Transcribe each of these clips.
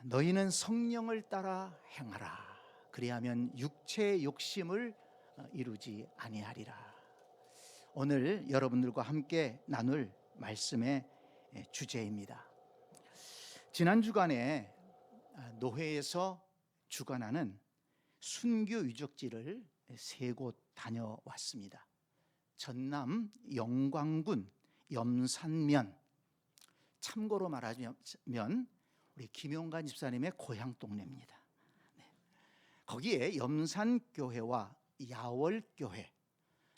너희는 성령을 따라 행하라. 그리하면 육체의 욕심을 이루지 아니하리라. 오늘 여러분들과 함께 나눌 말씀의 주제입니다. 지난 주간에 노회에서 주관하는 순교 유적지를 3곳 다녀왔습니다. 전남 영광군 염산면, 참고로 말하면 우리 김용관 집사님의 고향 동네입니다. 거기에 염산교회와 야월교회,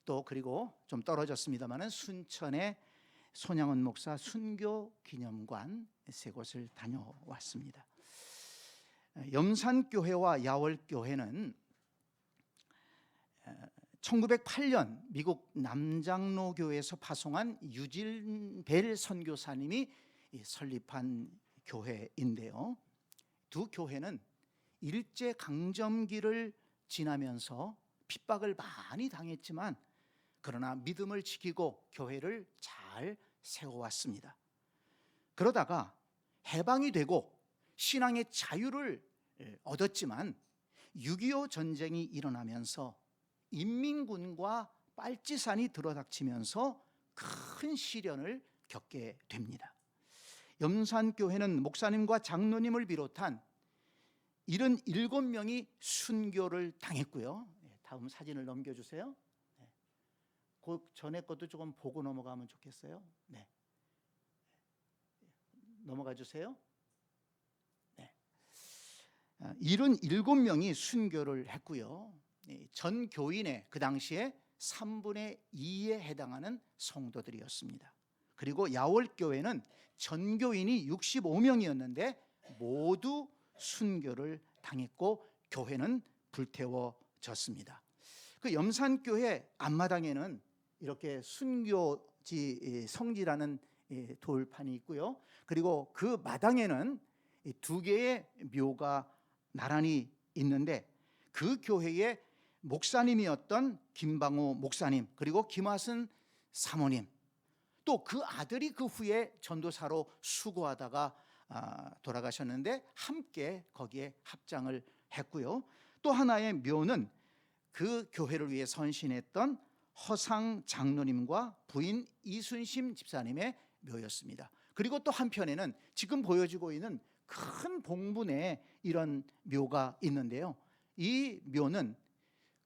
또 그리고 좀 떨어졌습니다마는 순천의 손양원 목사 순교기념관 3곳을 다녀왔습니다. 염산교회와 야월교회는 1908년 미국 남장로교회에서 파송한 유진벨 선교사님이 설립한 교회인데요, 두 교회는 일제강점기를 지나면서 핍박을 많이 당했지만 그러나 믿음을 지키고 교회를 잘 세워왔습니다. 그러다가 해방이 되고 신앙의 자유를 얻었지만 6.25 전쟁이 일어나면서 인민군과 빨치산이 들어닥치면서 큰 시련을 겪게 됩니다. 염산교회는 목사님과 장로님을 비롯한 77명이 순교를 당했고요. 다음 사진을 넘겨주세요. 그 전에 것도 조금 보고 넘어가면 좋겠어요. 네. 넘어가 주세요. 네. 77명이 순교를 했고요. 전 교인의 그 당시에 3분의 2에 해당하는 성도들이었습니다. 그리고 야월교회는 전 교인이 65명이었는데 모두 순교를 당했고 교회는 불태워졌습니다. 그 염산교회 앞마당에는 이렇게 순교지 성지라는 돌판이 있고요. 그리고 그 마당에는 2개의 묘가 나란히 있는데 그 교회의 목사님이었던 김방호 목사님, 그리고 김하순 사모님, 또 그 아들이 그 후에 전도사로 수고하다가 돌아가셨는데 함께 거기에 합장을 했고요. 또 하나의 묘는 그 교회를 위해 선신했던 허상 장로님과 부인 이순심 집사님의 묘였습니다. 그리고 또 한편에는 지금 보여지고 있는 큰 봉분에 이런 묘가 있는데요, 이 묘는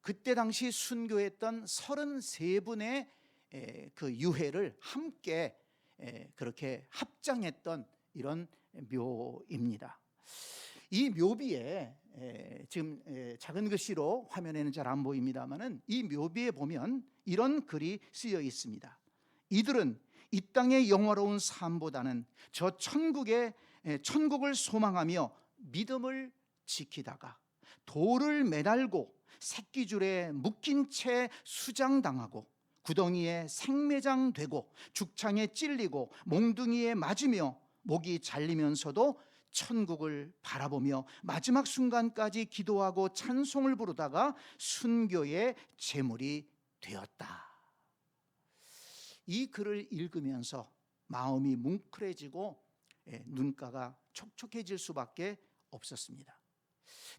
그때 당시 순교했던 33분의 그 유해를 함께 그렇게 합장했던 이런 묘입니다. 이 묘비에 지금 작은 글씨로 화면에는 잘 안 보입니다만은 이 묘비에 보면 이런 글이 쓰여 있습니다. 이들은 이 땅의 영화로운 삶보다는 저 천국을 소망하며 믿음을 지키다가 돌을 매달고 새끼줄에 묶인 채 수장당하고 구덩이에 생매장되고 죽창에 찔리고 몽둥이에 맞으며 목이 잘리면서도 천국을 바라보며 마지막 순간까지 기도하고 찬송을 부르다가 순교의 제물이 되었다. 이 글을 읽으면서 마음이 뭉클해지고 눈가가 촉촉해질 수밖에 없었습니다.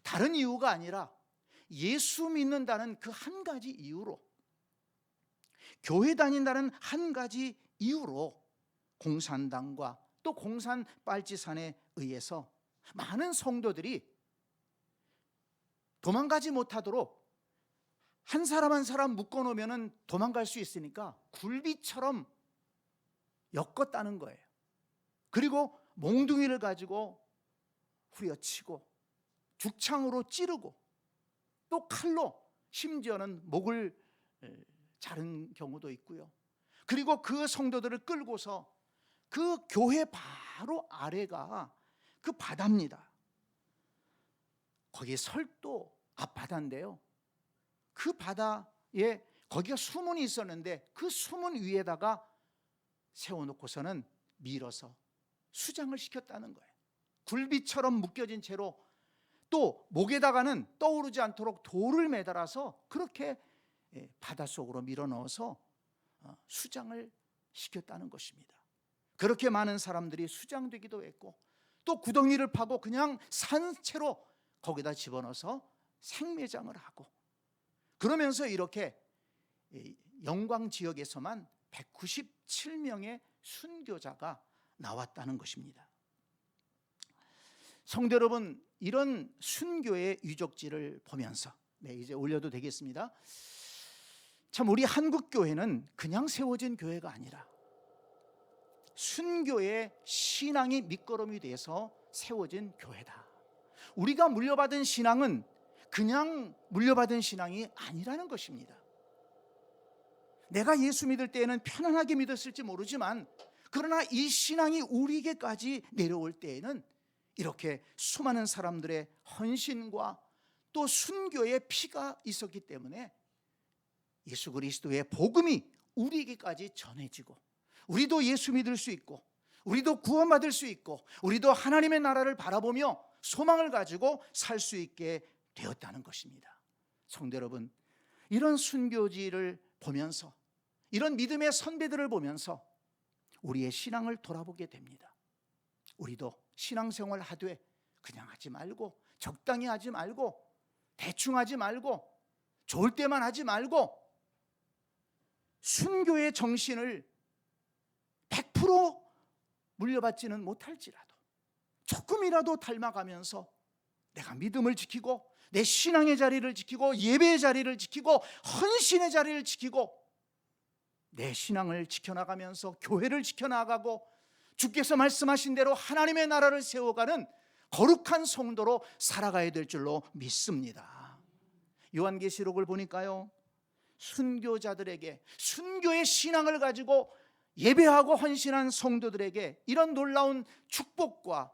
다른 이유가 아니라 예수 믿는다는 그 한 가지 이유로, 교회 다닌다는 한 가지 이유로 공산당과 또 공산 빨치산에 의해서 많은 성도들이 도망가지 못하도록 한 사람 한 사람 묶어놓으면 도망갈 수 있으니까 굴비처럼 엮었다는 거예요. 그리고 몽둥이를 가지고 후려치고 죽창으로 찌르고 또 칼로 심지어는 목을 자른 경우도 있고요. 그리고 그 성도들을 끌고서 그 교회 바로 아래가 그 바다입니다. 거기에 설도 앞바다인데요, 그 바다에 거기가 수문이 있었는데 그 수문 위에다가 세워놓고서는 밀어서 수장을 시켰다는 거예요. 굴비처럼 묶여진 채로 또 목에다가는 떠오르지 않도록 돌을 매달아서 그렇게 바닷속으로 밀어넣어서 수장을 시켰다는 것입니다. 그렇게 많은 사람들이 수장되기도 했고 또 구덩이를 파고 그냥 산채로 거기다 집어넣어서 생매장을 하고, 그러면서 이렇게 영광 지역에서만 197명의 순교자가 나왔다는 것입니다. 성도 여러분, 이런 순교의 유적지를 보면서 이제 올려도 되겠습니다. 참, 우리 한국 교회는 그냥 세워진 교회가 아니라 순교의 신앙이 밑거름이 돼서 세워진 교회다. 우리가 물려받은 신앙은 그냥 물려받은 신앙이 아니라는 것입니다. 내가 예수 믿을 때에는 편안하게 믿었을지 모르지만, 그러나 이 신앙이 우리에게까지 내려올 때에는 이렇게 수많은 사람들의 헌신과 또 순교의 피가 있었기 때문에 예수 그리스도의 복음이 우리에게까지 전해지고, 우리도 예수 믿을 수 있고, 우리도 구원받을 수 있고, 우리도 하나님의 나라를 바라보며 소망을 가지고 살 수 있게 되었다는 것입니다. 성도 여러분, 이런 순교지를 보면서, 이런 믿음의 선배들을 보면서 우리의 신앙을 돌아보게 됩니다. 우리도 신앙생활 하되 그냥 하지 말고, 적당히 하지 말고, 대충 하지 말고, 좋을 때만 하지 말고, 순교의 정신을 100% 물려받지는 못할지라도 조금이라도 닮아가면서 내가 믿음을 지키고, 내 신앙의 자리를 지키고, 예배의 자리를 지키고, 헌신의 자리를 지키고, 내 신앙을 지켜나가면서 교회를 지켜나가고, 주께서 말씀하신 대로 하나님의 나라를 세워가는 거룩한 성도로 살아가야 될 줄로 믿습니다. 요한계시록을 보니까요, 순교자들에게, 순교의 신앙을 가지고 예배하고 헌신한 성도들에게 이런 놀라운 축복과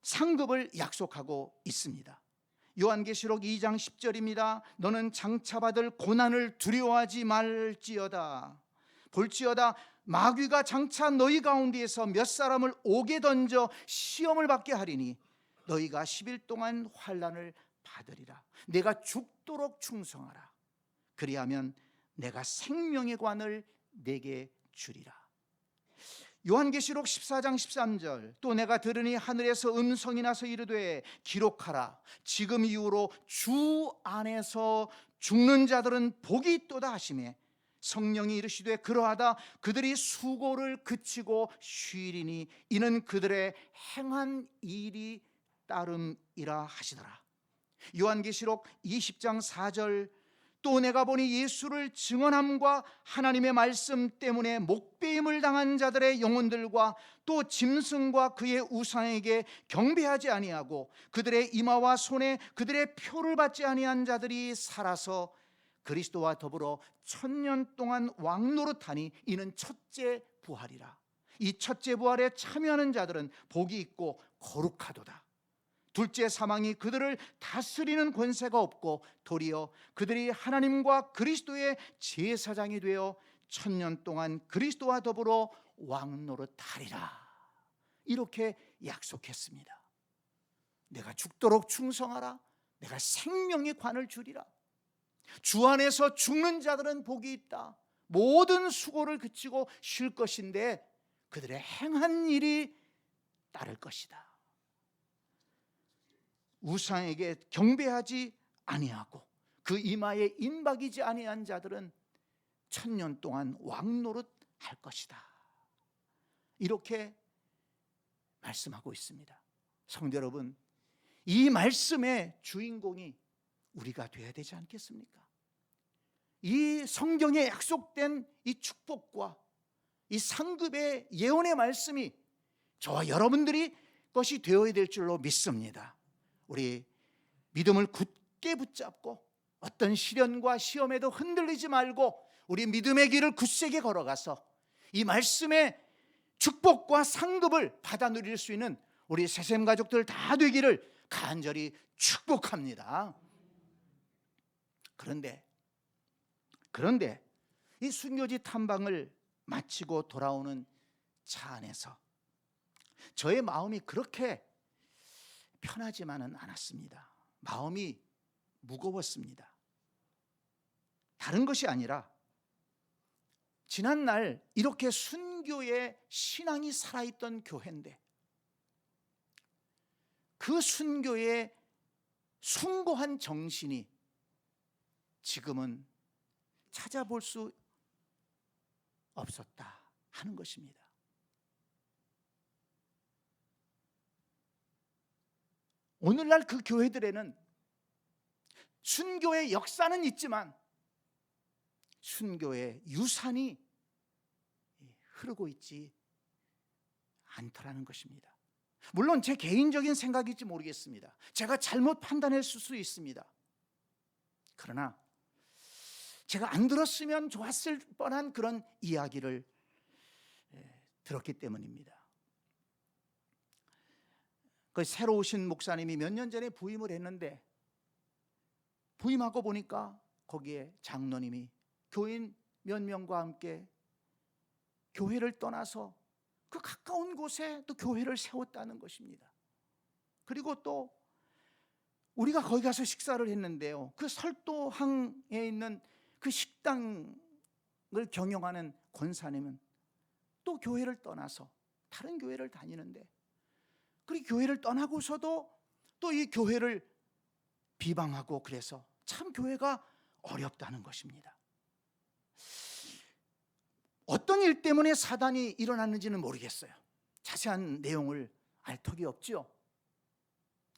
상급을 약속하고 있습니다. 요한계시록 2장 10절입니다. 너는 장차 받을 고난을 두려워하지 말지어다. 볼지어다 마귀가 장차 너희 가운데에서 몇 사람을 옥에 던져 시험을 받게 하리니 너희가 10일 동안 환난을 받으리라. 내가 죽도록 충성하라. 그리하면 내가 생명의 관을 내게 주리라. 요한계시록 14장 13절, 또 내가 들으니 하늘에서 음성이 나서 이르되 기록하라. 지금 이후로 주 안에서 죽는 자들은 복이 있도다 하시매, 성령이 이르시되 그러하다. 그들이 수고를 그치고 쉬리니 이는 그들의 행한 일이 따름이라 하시더라. 요한계시록 20장 4절, 또 내가 보니 예수를 증언함과 하나님의 말씀 때문에 목배임을 당한 자들의 영혼들과 또 짐승과 그의 우상에게 경배하지 아니하고 그들의 이마와 손에 그들의 표를 받지 아니한 자들이 살아서 그리스도와 더불어 1000년 동안 왕노릇하니 이는 첫째 부활이라. 이 첫째 부활에 참여하는 자들은 복이 있고 거룩하도다. 둘째 사망이 그들을 다스리는 권세가 없고 도리어 그들이 하나님과 그리스도의 제사장이 되어 1000년 동안 그리스도와 더불어 왕노릇하리라. 이렇게 약속했습니다. 내가 죽도록 충성하라. 내가 생명의 관을 주리라. 주 안에서 죽는 자들은 복이 있다. 모든 수고를 그치고 쉴 것인데 그들의 행한 일이 따를 것이다. 우상에게 경배하지 아니하고 그 이마에 임박이지 아니한 자들은 1000년 동안 왕노릇 할 것이다. 이렇게 말씀하고 있습니다. 성도 여러분, 이 말씀의 주인공이 우리가 되어야 되지 않겠습니까? 이 성경에 약속된 이 축복과 이 상급의 예언의 말씀이 저와 여러분들이 것이 되어야 될 줄로 믿습니다. 우리 믿음을 굳게 붙잡고 어떤 시련과 시험에도 흔들리지 말고 우리 믿음의 길을 굳세게 걸어가서 이 말씀의 축복과 상급을 받아 누릴 수 있는 우리 세셈 가족들 다 되기를 간절히 축복합니다. 그런데 이 순교지 탐방을 마치고 돌아오는 차 안에서 저의 마음이 그렇게 편하지만은 않았습니다. 마음이 무거웠습니다. 다른 것이 아니라 지난날 이렇게 순교의 신앙이 살아있던 교회인데 그 순교의 숭고한 정신이 지금은 찾아볼 수 없었다 하는 것입니다. 오늘날 그 교회들에는 순교의 역사는 있지만 순교의 유산이 흐르고 있지 않더라는 것입니다. 물론 제 개인적인 생각일지 모르겠습니다. 제가 잘못 판단했을 수 있습니다. 그러나 제가 안 들었으면 좋았을 뻔한 그런 이야기를 들었기 때문입니다. 그 새로 오신 목사님이 몇 년 전에 부임을 했는데 부임하고 보니까 거기에 장로님이 교인 몇 명과 함께 교회를 떠나서 그 가까운 곳에 또 교회를 세웠다는 것입니다. 그리고 또 우리가 거기 가서 식사를 했는데요, 그 설도항에 있는 그 식당을 경영하는 권사님은 또 교회를 떠나서 다른 교회를 다니는데, 그리고 교회를 떠나고서도 또 이 교회를 비방하고, 그래서 참 교회가 어렵다는 것입니다. 어떤 일 때문에 사단이 일어났는지는 모르겠어요. 자세한 내용을 알 턱이 없지요.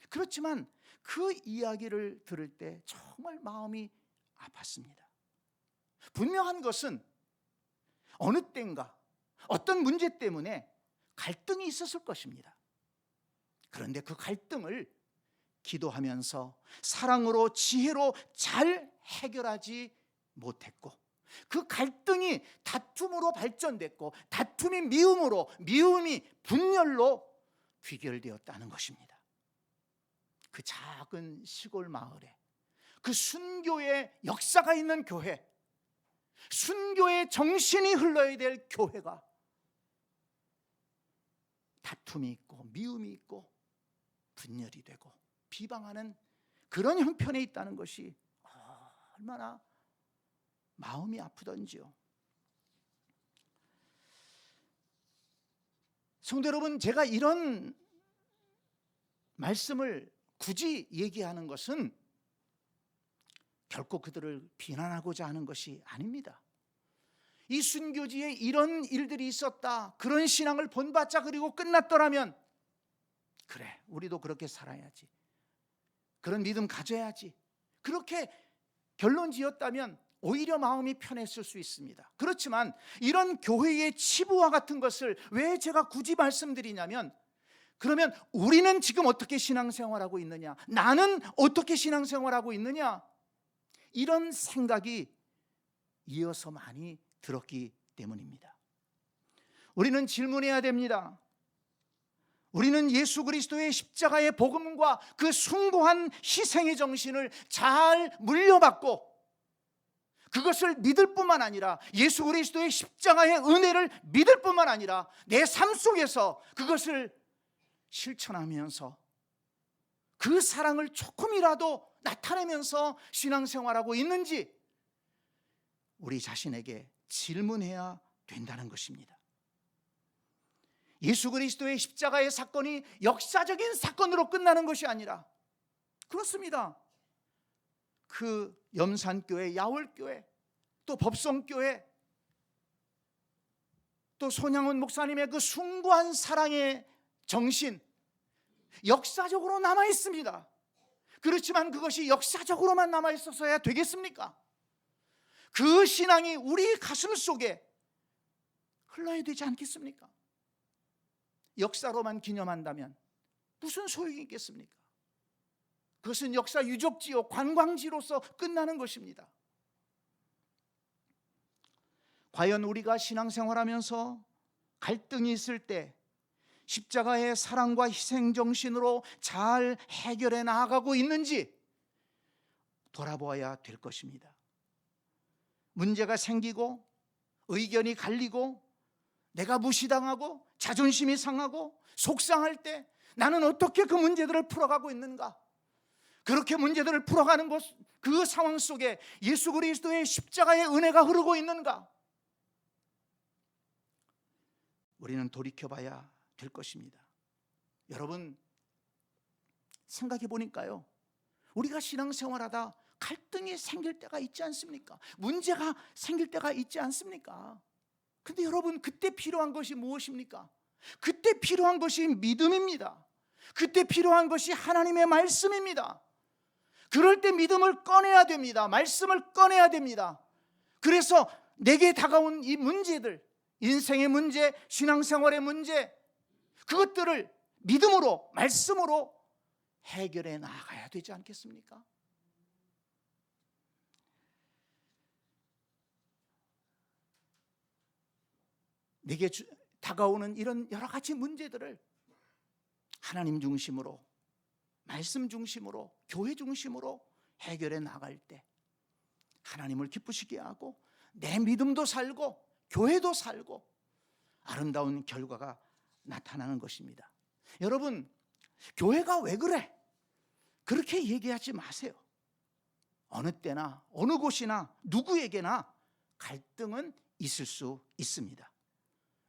그렇지만 그 이야기를 들을 때 정말 마음이 아팠습니다. 분명한 것은 어느 때인가 어떤 문제 때문에 갈등이 있었을 것입니다. 그런데 그 갈등을 기도하면서 사랑으로 지혜로 잘 해결하지 못했고, 그 갈등이 다툼으로 발전됐고, 다툼이 미움으로, 미움이 분열로 귀결되었다는 것입니다. 그 작은 시골 마을에 그 순교의 역사가 있는 교회, 순교의 정신이 흘러야 될 교회가 다툼이 있고 미움이 있고 분열이 되고 비방하는 그런 형편에 있다는 것이 얼마나 마음이 아프던지요. 성도 여러분, 제가 이런 말씀을 굳이 얘기하는 것은 결코 그들을 비난하고자 하는 것이 아닙니다. 이 순교지에 이런 일들이 있었다, 그런 신앙을 본받자 그리고 끝났더라면, 그래, 우리도 그렇게 살아야지, 그런 믿음 가져야지, 그렇게 결론 지었다면 오히려 마음이 편했을 수 있습니다. 그렇지만 이런 교회의 치부와 같은 것을 왜 제가 굳이 말씀드리냐면, 그러면 우리는 지금 어떻게 신앙생활하고 있느냐, 나는 어떻게 신앙생활하고 있느냐, 이런 생각이 이어서 많이 들었기 때문입니다. 우리는 질문해야 됩니다. 우리는 예수 그리스도의 십자가의 복음과 그 숭고한 희생의 정신을 잘 물려받고, 그것을 믿을 뿐만 아니라 예수 그리스도의 십자가의 은혜를 믿을 뿐만 아니라 내 삶 속에서 그것을 실천하면서 그 사랑을 조금이라도 나타내면서 신앙생활하고 있는지 우리 자신에게 질문해야 된다는 것입니다. 예수 그리스도의 십자가의 사건이 역사적인 사건으로 끝나는 것이 아니라, 그렇습니다, 그 염산교회, 야월교회, 또 법성교회, 또 손양훈 목사님의 그 숭고한 사랑의 정신, 역사적으로 남아 있습니다. 그렇지만 그것이 역사적으로만 남아 있어서야 되겠습니까? 그 신앙이 우리 가슴 속에 흘러야 되지 않겠습니까? 역사로만 기념한다면 무슨 소용이 있겠습니까? 그것은 역사 유적지요, 관광지로서 끝나는 것입니다. 과연 우리가 신앙생활하면서 갈등이 있을 때 십자가의 사랑과 희생 정신으로 잘 해결해 나아가고 있는지 돌아보아야 될 것입니다. 문제가 생기고 의견이 갈리고 내가 무시당하고 자존심이 상하고 속상할 때 나는 어떻게 그 문제들을 풀어가고 있는가? 그렇게 문제들을 풀어가는 그 상황 속에 예수 그리스도의 십자가의 은혜가 흐르고 있는가? 우리는 돌이켜봐야 될 것입니다. 여러분, 생각해 보니까요, 우리가 신앙생활하다 갈등이 생길 때가 있지 않습니까? 문제가 생길 때가 있지 않습니까? 근데 여러분, 그때 필요한 것이 무엇입니까? 그때 필요한 것이 믿음입니다. 그때 필요한 것이 하나님의 말씀입니다. 그럴 때 믿음을 꺼내야 됩니다. 말씀을 꺼내야 됩니다. 그래서 내게 다가온 이 문제들, 인생의 문제, 신앙생활의 문제, 그것들을 믿음으로, 말씀으로 해결해 나가야 되지 않겠습니까? 내게 다가오는 이런 여러 가지 문제들을 하나님 중심으로, 말씀 중심으로, 교회 중심으로 해결해 나갈 때 하나님을 기쁘시게 하고 내 믿음도 살고 교회도 살고 아름다운 결과가 나타나는 것입니다. 여러분, 교회가 왜 그래? 그렇게 얘기하지 마세요. 어느 때나 어느 곳이나 누구에게나 갈등은 있을 수 있습니다.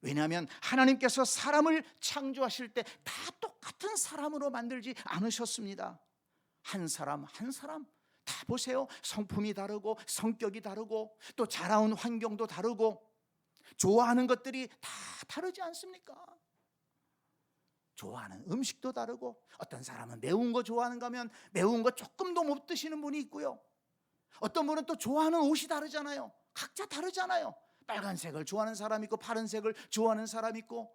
왜냐하면 하나님께서 사람을 창조하실 때 다 똑같은 사람으로 만들지 않으셨습니다. 한 사람 한 사람 다 보세요. 성품이 다르고 성격이 다르고 또 자라온 환경도 다르고 좋아하는 것들이 다 다르지 않습니까? 좋아하는 음식도 다르고, 어떤 사람은 매운 거 좋아하는가 하면 매운 거 조금도 못 드시는 분이 있고요, 어떤 분은 또 좋아하는 옷이 다르잖아요. 각자 다르잖아요. 빨간색을 좋아하는 사람 있고 파란색을 좋아하는 사람 있고,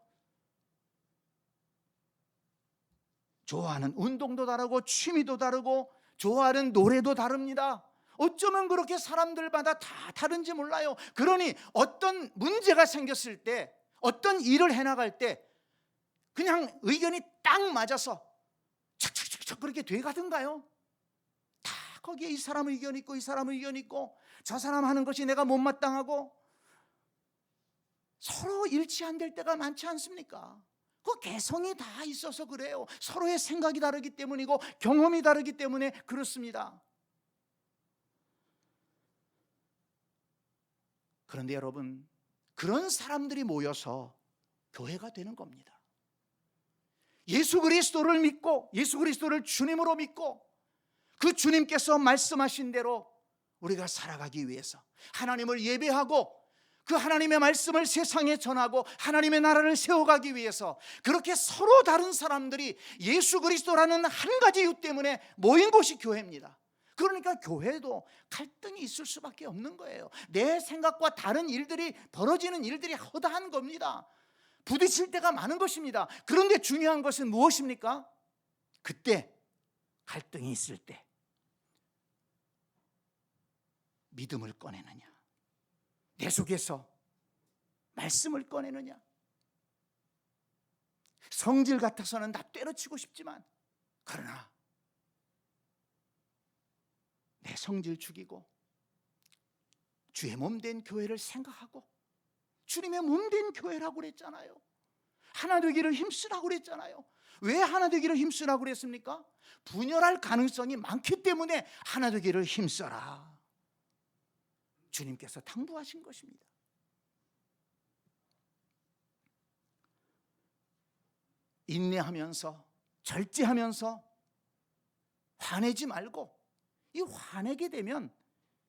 좋아하는 운동도 다르고 취미도 다르고 좋아하는 노래도 다릅니다. 어쩌면 그렇게 사람들마다 다 다른지 몰라요. 그러니 어떤 문제가 생겼을 때, 어떤 일을 해나갈 때 그냥 의견이 딱 맞아서 착착착착 그렇게 돼가든가요? 다 거기에 이 사람 의견 있고 이 사람 의견 있고, 저 사람 하는 것이 내가 못마땅하고 서로 일치 안 될 때가 많지 않습니까? 그 개성이 다 있어서 그래요. 서로의 생각이 다르기 때문이고 경험이 다르기 때문에 그렇습니다. 그런데 여러분, 그런 사람들이 모여서 교회가 되는 겁니다. 예수 그리스도를 믿고 예수 그리스도를 주님으로 믿고 그 주님께서 말씀하신 대로 우리가 살아가기 위해서 하나님을 예배하고 그 하나님의 말씀을 세상에 전하고 하나님의 나라를 세워가기 위해서 그렇게 서로 다른 사람들이 예수 그리스도라는 한 가지 이유 때문에 모인 곳이 교회입니다. 그러니까 교회도 갈등이 있을 수밖에 없는 거예요. 내 생각과 다른 일들이 벌어지는 일들이 허다한 겁니다. 부딪힐 때가 많은 것입니다. 그런데 중요한 것은 무엇입니까? 그때 갈등이 있을 때 믿음을 꺼내느냐, 내 속에서 말씀을 꺼내느냐. 성질 같아서는 나 때려치고 싶지만, 그러나 내 성질 죽이고 주의 몸 된 교회를 생각하고, 주님의 몸 된 교회라고 그랬잖아요. 하나 되기를 힘쓰라고 그랬잖아요. 왜 하나 되기를 힘쓰라고 그랬습니까? 분열할 가능성이 많기 때문에 하나 되기를 힘써라, 주님께서 당부하신 것입니다. 인내하면서 절제하면서 화내지 말고, 이 화내게 되면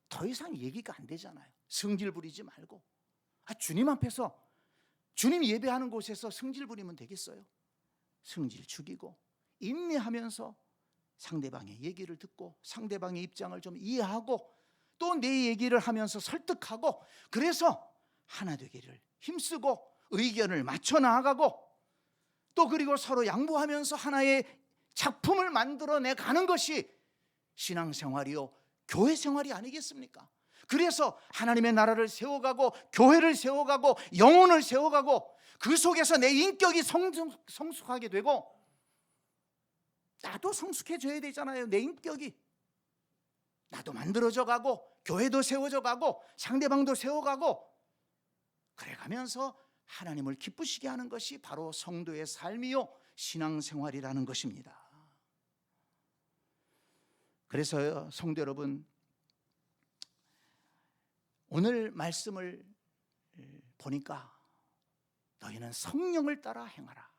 더 이상 얘기가 안 되잖아요. 성질 부리지 말고, 주님 앞에서 주님 예배하는 곳에서 성질 부리면 되겠어요? 성질 죽이고 인내하면서 상대방의 얘기를 듣고 상대방의 입장을 좀 이해하고 또 내 얘기를 하면서 설득하고, 그래서 하나 되기를 힘쓰고 의견을 맞춰 나아가고 또 그리고 서로 양보하면서 하나의 작품을 만들어내 가는 것이 신앙생활이요 교회 생활이 아니겠습니까? 그래서 하나님의 나라를 세워가고 교회를 세워가고 영혼을 세워가고 그 속에서 내 인격이 성숙하게 되고, 나도 성숙해져야 되잖아요. 내 인격이 나도 만들어져 가고 교회도 세워져 가고 상대방도 세워가고, 그래가면서 하나님을 기쁘시게 하는 것이 바로 성도의 삶이요 신앙생활이라는 것입니다. 그래서 성도 여러분, 오늘 말씀을 보니까 너희는 성령을 따라 행하라,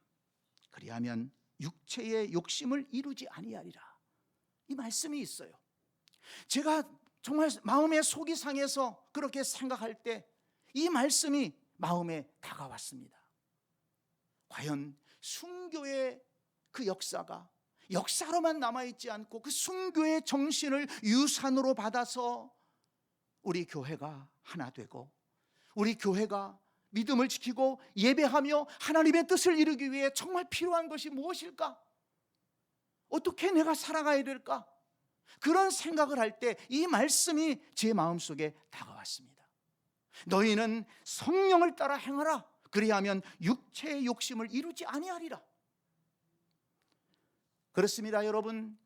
그리하면 육체의 욕심을 이루지 아니하리라. 이 말씀이 있어요. 제가 정말 마음의 속이 상해서 그렇게 생각할 때 이 말씀이 마음에 다가왔습니다. 과연 순교의 그 역사가 역사로만 남아있지 않고 그 순교의 정신을 유산으로 받아서 우리 교회가 하나 되고 우리 교회가 믿음을 지키고 예배하며 하나님의 뜻을 이루기 위해 정말 필요한 것이 무엇일까? 어떻게 내가 살아가야 될까? 그런 생각을 할 때 이 말씀이 제 마음속에 다가왔습니다. 너희는 성령을 따라 행하라. 그리하면 육체의 욕심을 이루지 아니하리라. 그렇습니다, 여러분.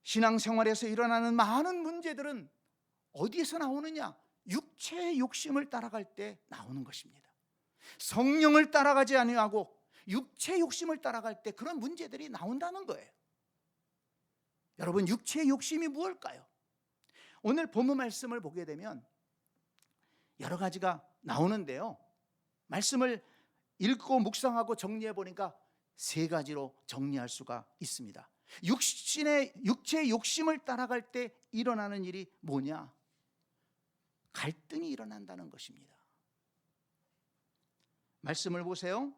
신앙생활에서 일어나는 많은 문제들은 어디에서 나오느냐? 육체의 욕심을 따라갈 때 나오는 것입니다. 성령을 따라가지 아니하고 육체의 욕심을 따라갈 때 그런 문제들이 나온다는 거예요. 여러분, 육체의 욕심이 무엇일까요? 오늘 본문 말씀을 보게 되면 여러 가지가 나오는데요, 말씀을 읽고 묵상하고 정리해 보니까 세 가지로 정리할 수가 있습니다. 육체의 욕심을 따라갈 때 일어나는 일이 뭐냐? 갈등이 일어난다는 것입니다. 말씀을 보세요.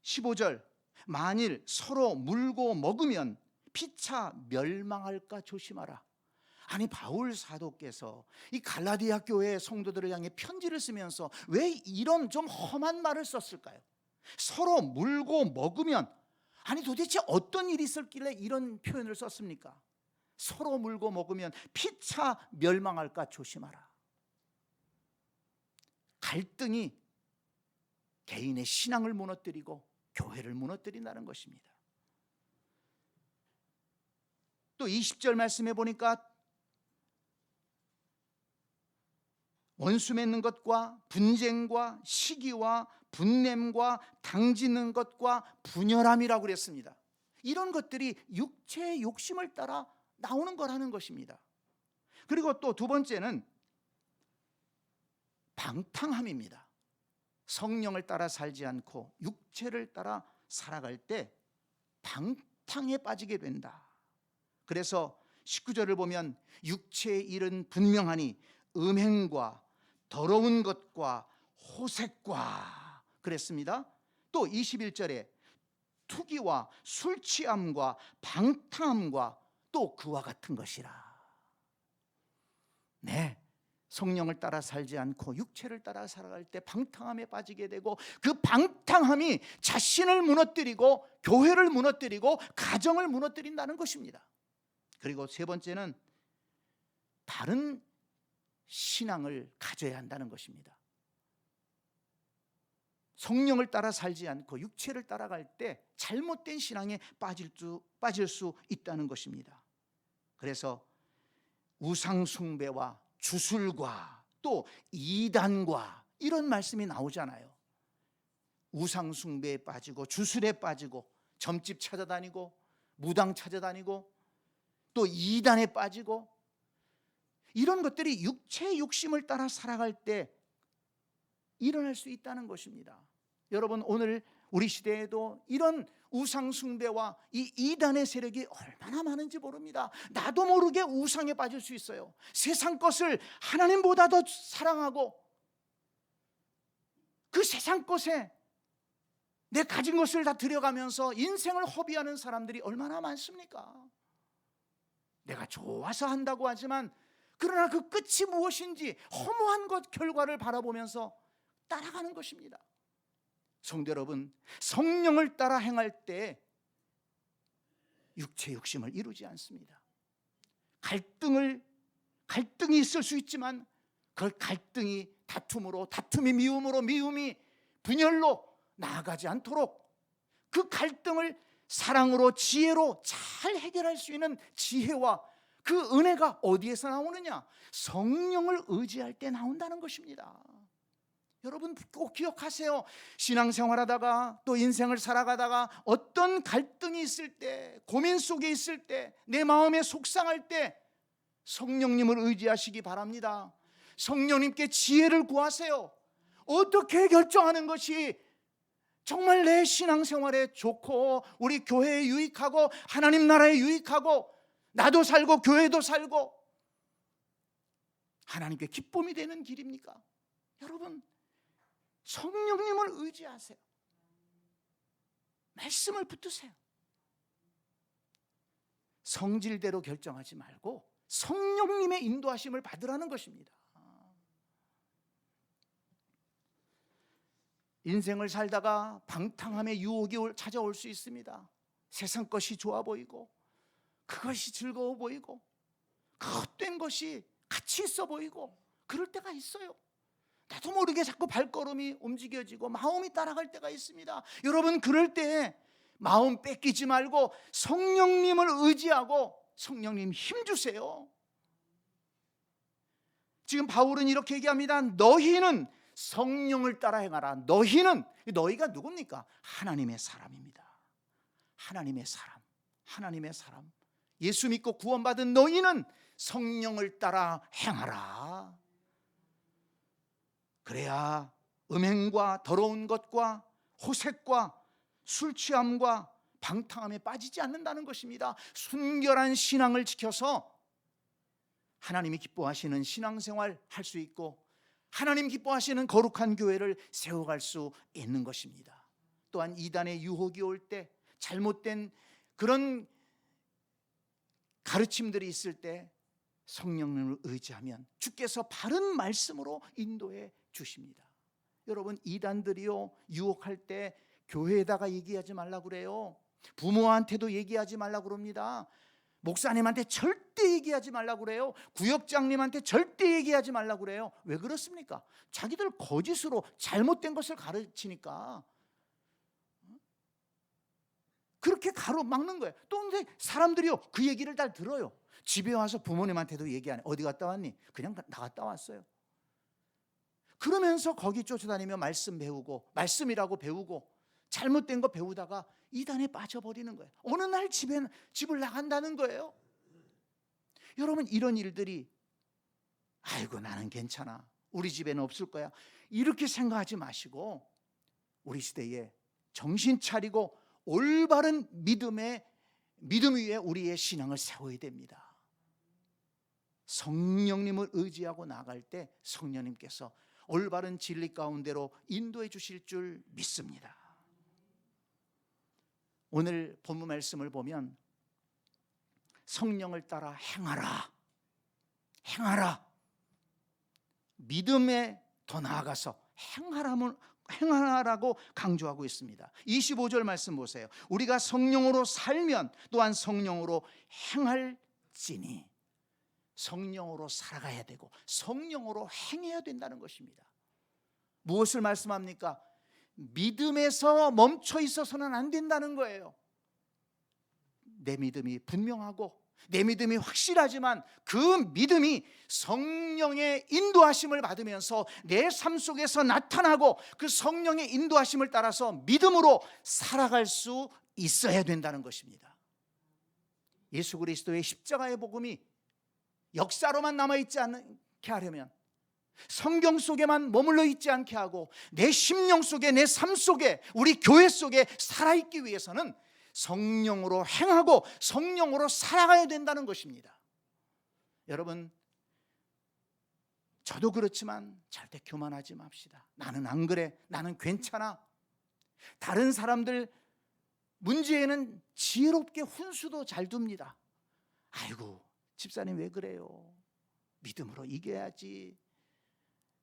15절, 만일 서로 물고 먹으면 피차 멸망할까 조심하라. 아니, 바울 사도께서 이 갈라디아 교회 성도들을 향해 편지를 쓰면서 왜 이런 좀 험한 말을 썼을까요? 서로 물고 먹으면, 아니 도대체 어떤 일이 있었길래 이런 표현을 썼습니까? 서로 물고 먹으면 피차 멸망할까 조심하라. 갈등이 개인의 신앙을 무너뜨리고 교회를 무너뜨린다는 것입니다. 또 20절 말씀해 보니까 원수 맺는 것과 분쟁과 시기와 분냄과 당짓는 것과 분열함이라고 그랬습니다. 이런 것들이 육체의 욕심을 따라 나오는 거라는 것입니다. 그리고 또 두 번째는 방탕함입니다. 성령을 따라 살지 않고 육체를 따라 살아갈 때 방탕에 빠지게 된다. 그래서 19절을 보면 육체의 일은 분명하니 음행과 더러운 것과 호색과 그랬습니다. 또 21절에 투기와 술 취함과 방탕함과 또 그와 같은 것이라. 네, 성령을 따라 살지 않고 육체를 따라 살아갈 때 방탕함에 빠지게 되고 그 방탕함이 자신을 무너뜨리고 교회를 무너뜨리고 가정을 무너뜨린다는 것입니다. 그리고 세 번째는 다른 신앙을 가져야 한다는 것입니다. 성령을 따라 살지 않고 육체를 따라갈 때 잘못된 신앙에 빠질 수 있다는 것입니다. 그래서 우상 숭배와 주술과 또 이단과 이런 말씀이 나오잖아요. 우상 숭배에 빠지고 주술에 빠지고 점집 찾아다니고 무당 찾아다니고 또 이단에 빠지고 이런 것들이 육체의 욕심을 따라 살아갈 때 일어날 수 있다는 것입니다. 여러분, 오늘 우리 시대에도 이런 우상 숭배와 이 이단의 세력이 얼마나 많은지 모릅니다. 나도 모르게 우상에 빠질 수 있어요. 세상 것을 하나님보다 더 사랑하고 그 세상 것에 내 가진 것을 다 들여가면서 인생을 허비하는 사람들이 얼마나 많습니까? 내가 좋아서 한다고 하지만 그러나 그 끝이 무엇인지 허무한 것 결과를 바라보면서 따라가는 것입니다. 성도 여러분, 성령을 따라 행할 때 육체 욕심을 이루지 않습니다. 갈등이 있을 수 있지만 그 갈등이 다툼으로, 다툼이 미움으로, 미움이 분열로 나아가지 않도록 그 갈등을 사랑으로, 지혜로 잘 해결할 수 있는 지혜와 그 은혜가 어디에서 나오느냐? 성령을 의지할 때 나온다는 것입니다. 여러분 꼭 기억하세요. 신앙생활하다가 또 인생을 살아가다가 어떤 갈등이 있을 때, 고민 속에 있을 때, 내 마음에 속상할 때 성령님을 의지하시기 바랍니다. 성령님께 지혜를 구하세요. 어떻게 결정하는 것이 정말 내 신앙생활에 좋고 우리 교회에 유익하고 하나님 나라에 유익하고 나도 살고 교회도 살고 하나님께 기쁨이 되는 길입니까? 여러분, 성령님을 의지하세요. 말씀을 붙드세요. 성질대로 결정하지 말고 성령님의 인도하심을 받으라는 것입니다. 인생을 살다가 방탕함의 유혹이 찾아올 수 있습니다. 세상 것이 좋아 보이고 그것이 즐거워 보이고 그 헛된 것이 가치 있어 보이고 그럴 때가 있어요. 나도 모르게 자꾸 발걸음이 움직여지고 마음이 따라갈 때가 있습니다. 여러분, 그럴 때 마음 뺏기지 말고 성령님을 의지하고 성령님 힘주세요. 지금 바울은 이렇게 얘기합니다. 너희는 성령을 따라 행하라. 너희가 누굽니까? 하나님의 사람입니다. 하나님의 사람, 하나님의 사람. 예수 믿고 구원받은 너희는 성령을 따라 행하라. 그래야 음행과 더러운 것과 호색과 술 취함과 방탕함에 빠지지 않는다는 것입니다. 순결한 신앙을 지켜서 하나님이 기뻐하시는 신앙생활 할 수 있고 하나님 기뻐하시는 거룩한 교회를 세워갈 수 있는 것입니다. 또한 이단의 유혹이 올 때 잘못된 그런 가르침들이 있을 때 성령님을 의지하면 주께서 바른 말씀으로 인도해 주십니다. 여러분, 이단들이요 유혹할 때 교회에다가 얘기하지 말라고 그래요. 부모한테도 얘기하지 말라고 그럽니다. 목사님한테 절대 얘기하지 말라고 그래요. 구역장님한테 절대 얘기하지 말라고 그래요. 왜 그렇습니까? 자기들 거짓으로 잘못된 것을 가르치니까 그렇게 가로막는 거예요. 또 근데 사람들이요 그 얘기를 다 들어요. 집에 와서 부모님한테도 얘기 안 해. 어디 갔다 왔니? 그냥 나갔다 왔어요. 그러면서 거기 쫓아다니며 말씀 배우고 말씀이라고 배우고 잘못된 거 배우다가 이단에 빠져버리는 거예요. 어느 날 집을 나간다는 거예요. 여러분, 이런 일들이 아이고 나는 괜찮아, 우리 집에는 없을 거야, 이렇게 생각하지 마시고 우리 시대에 정신 차리고 올바른 믿음 위에 우리의 신앙을 세워야 됩니다. 성령님을 의지하고 나갈 때 성령님께서 올바른 진리 가운데로 인도해 주실 줄 믿습니다. 오늘 본문 말씀을 보면 성령을 따라 행하라. 믿음에 더 나아가서 행하라고 강조하고 있습니다. 25절 말씀 보세요. 우리가 성령으로 살면 또한 성령으로 행할지니. 성령으로 살아가야 되고 성령으로 행해야 된다는 것입니다. 무엇을 말씀합니까? 믿음에서 멈춰 있어서는 안 된다는 거예요. 내 믿음이 분명하고 내 믿음이 확실하지만 그 믿음이 성령의 인도하심을 받으면서 내 삶 속에서 나타나고 그 성령의 인도하심을 따라서 믿음으로 살아갈 수 있어야 된다는 것입니다. 예수 그리스도의 십자가의 복음이 역사로만 남아있지 않게 하려면, 성경 속에만 머물러 있지 않게 하고 내 심령 속에, 내 삶 속에, 우리 교회 속에 살아있기 위해서는 성령으로 행하고 성령으로 살아가야 된다는 것입니다. 여러분, 저도 그렇지만 절대 교만하지 맙시다. 나는 안 그래, 나는 괜찮아. 다른 사람들 문제에는 지혜롭게 훈수도 잘 둡니다. 아이고 집사님 왜 그래요? 믿음으로 이겨야지.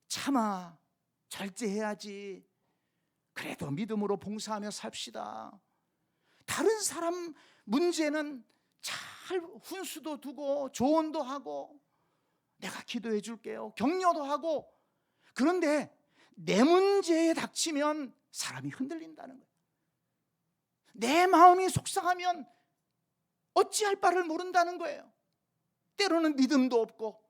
참아, 절제해야지. 그래도 믿음으로 봉사하며 삽시다. 다른 사람 문제는 잘 훈수도 두고 조언도 하고 내가 기도해 줄게요, 격려도 하고. 그런데 내 문제에 닥치면 사람이 흔들린다는 거예요. 내 마음이 속상하면 어찌할 바를 모른다는 거예요. 때로는 믿음도 없고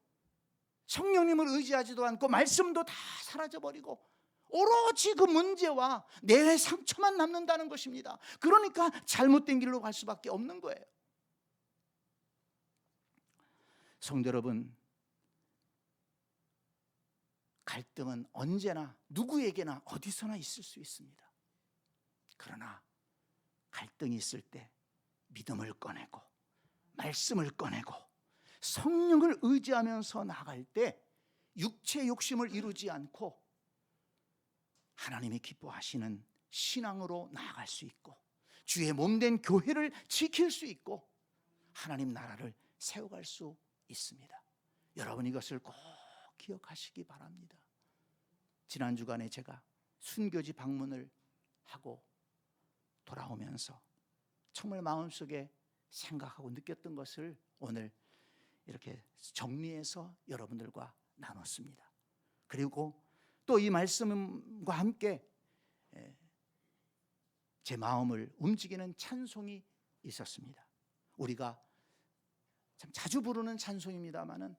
성령님을 의지하지도 않고 말씀도 다 사라져버리고 오로지 그 문제와 내 상처만 남는다는 것입니다. 그러니까 잘못된 길로 갈 수밖에 없는 거예요. 성도 여러분, 갈등은 언제나 누구에게나 어디서나 있을 수 있습니다. 그러나 갈등이 있을 때 믿음을 꺼내고 말씀을 꺼내고 성령을 의지하면서 나갈 때 육체의 욕심을 이루지 않고 하나님이 기뻐하시는 신앙으로 나아갈 수 있고 주의 몸된 교회를 지킬 수 있고 하나님 나라를 세워갈 수 있습니다. 여러분 이것을 꼭 기억하시기 바랍니다. 지난 주간에 제가 순교지 방문을 하고 돌아오면서 정말 마음속에 생각하고 느꼈던 것을 오늘 이렇게 정리해서 여러분들과 나눴습니다. 그리고 또 이 말씀과 함께 제 마음을 움직이는 찬송이 있었습니다. 우리가 참 자주 부르는 찬송입니다마는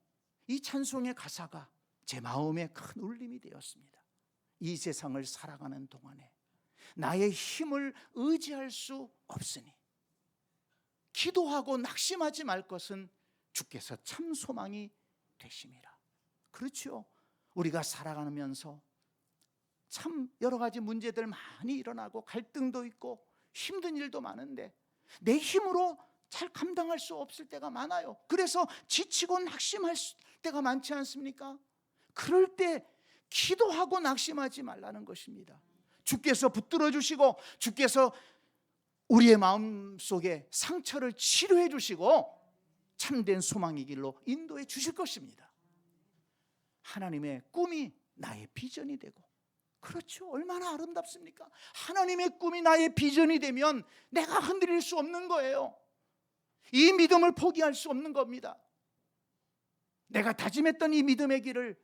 이 찬송의 가사가 제 마음에 큰 울림이 되었습니다. 이 세상을 살아가는 동안에 나의 힘을 의지할 수 없으니 기도하고 낙심하지 말 것은 주께서 참 소망이 되심이라. 그렇죠. 우리가 살아가면서 참 여러 가지 문제들 많이 일어나고 갈등도 있고 힘든 일도 많은데 내 힘으로 잘 감당할 수 없을 때가 많아요. 그래서 지치고 낙심할 때가 많지 않습니까? 그럴 때 기도하고 낙심하지 말라는 것입니다. 주께서 붙들어 주시고 주께서 우리의 마음속에 상처를 치료해 주시고 참된 소망의 길로 인도해 주실 것입니다. 하나님의 꿈이 나의 비전이 되고, 그렇죠. 얼마나 아름답습니까? 하나님의 꿈이 나의 비전이 되면 내가 흔들릴 수 없는 거예요. 이 믿음을 포기할 수 없는 겁니다. 내가 다짐했던 이 믿음의 길을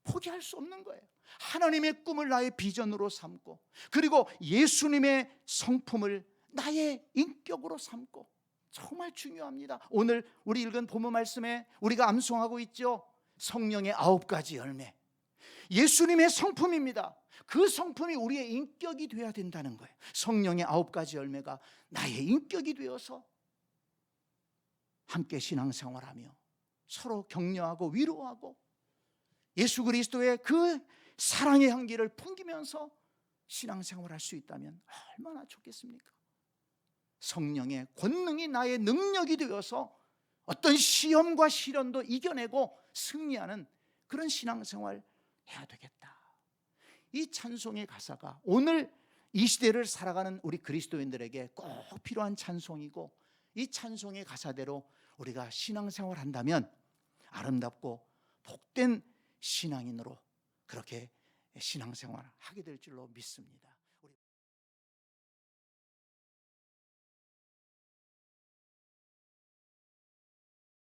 포기할 수 없는 거예요. 하나님의 꿈을 나의 비전으로 삼고, 그리고 예수님의 성품을 나의 인격으로 삼고, 정말 중요합니다. 오늘 우리 읽은 본문 말씀에 우리가 암송하고 있죠. 성령의 9가지 열매, 예수님의 성품입니다. 그 성품이 우리의 인격이 되어야 된다는 거예요. 성령의 9가지 열매가 나의 인격이 되어서 함께 신앙생활하며 서로 격려하고 위로하고 예수 그리스도의 그 사랑의 향기를 풍기면서 신앙생활할 수 있다면 얼마나 좋겠습니까? 성령의 권능이 나의 능력이 되어서 어떤 시험과 시련도 이겨내고 승리하는 그런 신앙생활 해야 되겠다. 이 찬송의 가사가 오늘 이 시대를 살아가는 우리 그리스도인들에게 꼭 필요한 찬송이고, 이 찬송의 가사대로 우리가 신앙생활 한다면 아름답고 복된 신앙인으로 그렇게 신앙생활 하게 될 줄로 믿습니다.